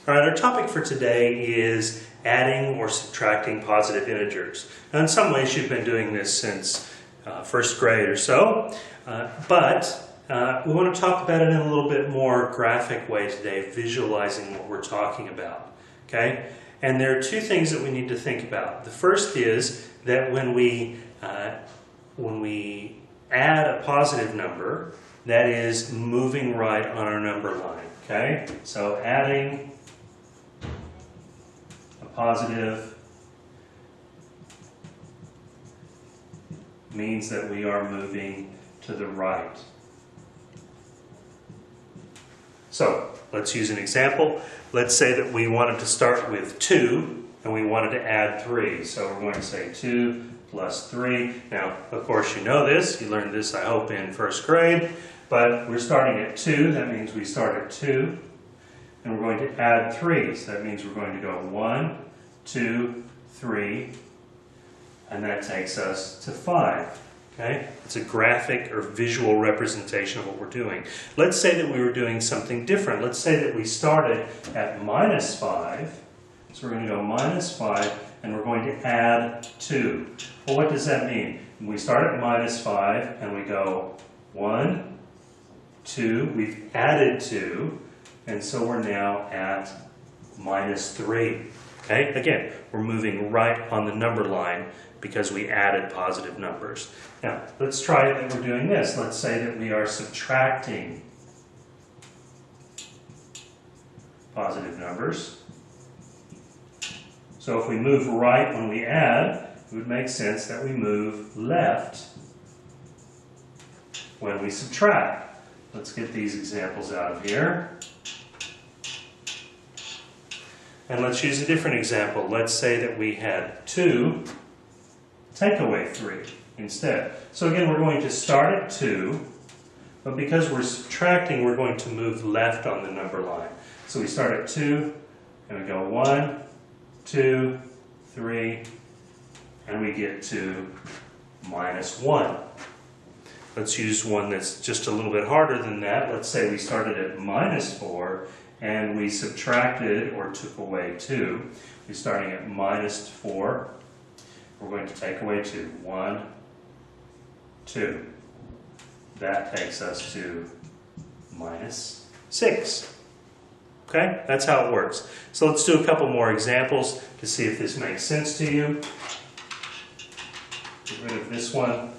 All right, our topic for today is adding or subtracting positive integers. Now, in some ways, you've been doing this since first grade or so, but we want to talk about it in a little bit more graphic way today, visualizing what we're talking about, okay? And there are two things that we need to think about. The first is that when we add a positive number, that is moving right on our number line, okay? So adding a positive means that we are moving to the right. So let's use an example. Let's say that we wanted to start with 2 and we wanted to add 3. So we're going to say 2 plus 3. Now, of course, you know this. You learned this, I hope, in first grade. But we're starting at 2. That means we start at 2. And we're going to add 3. So that means we're going to go 1, 2, 3. And that takes us to 5. Okay? It's a graphic or visual representation of what we're doing. Let's say that we were doing something different. Let's say that we started at minus 5. So we're going to go minus 5 and we're going to add 2. Well, what does that mean? We start at minus 5 and we go 1, 2. We've added 2. And so we're now at minus 3. Okay? Again, we're moving right on the number line because we added positive numbers. Now, let's try it that we're doing this. Let's say that we are subtracting positive numbers. So if we move right when we add, it would make sense that we move left when we subtract. Let's get these examples out of here. And let's use a different example. Let's say that we had 2, take away 3 instead. So again, we're going to start at 2, but because we're subtracting, we're going to move left on the number line. So we start at 2, and we go 1, 2, 3, and we get to minus 1. Let's use one that's just a little bit harder than that. Let's say we started at minus 4, and we subtracted or took away 2. We're starting at minus 4. We're going to take away 2. 1, 2. That takes us to minus 6. Okay? That's how it works. So let's do a couple more examples to see if this makes sense to you. Get rid of this one.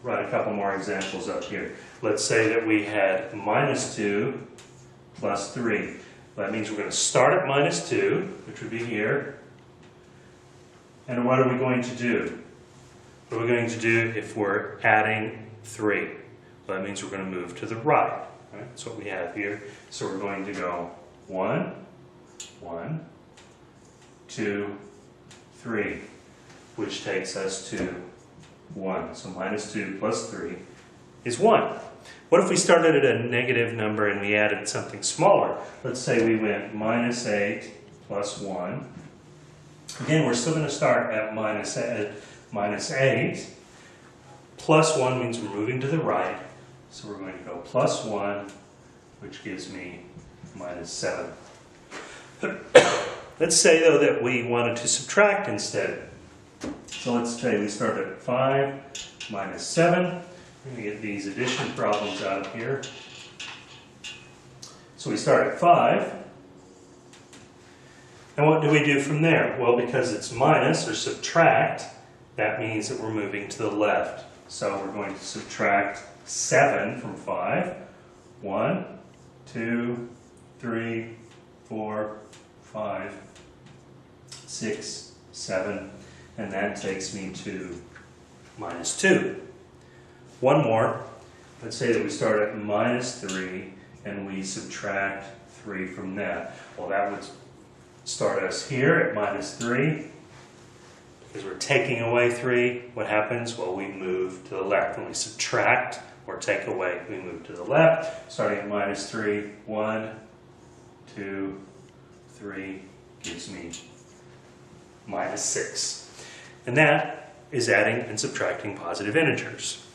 Write a couple more examples up here. Let's say that we had minus 2 plus 3. That means we're going to start at minus 2, which would be here. And what are we going to do? What are we going to do if we're adding 3? Well, that means we're going to move to the right. Right? That's what we have here. So we're going to go 1, 1, 2, 3, which takes us to 1. So minus 2 plus 3 is 1. What if we started at a negative number and we added something smaller? Let's say we went minus 8 plus 1. Again, we're still going to start at minus 8. Plus 1 means we're moving to the right. So we're going to go plus 1, which gives me minus 7. Let's say, though, that we wanted to subtract instead. So let's say we start at 5 minus 7. We're going to get these addition problems out of here. So we start at 5. And what do we do from there? Well, because it's minus or subtract, that means that we're moving to the left. So we're going to subtract 7 from 5. 1, 2, 3, 4, 5, 6, 7. And that takes me to minus 2. One more. Let's say that we start at minus 3 and we subtract 3 from that. Well, that would start us here at minus 3. Because we're taking away 3, what happens? Well, we move to the left. When we subtract or take away, we move to the left. Starting at minus 3, 1, 2, 3 gives me minus 6. And that is adding and subtracting positive integers.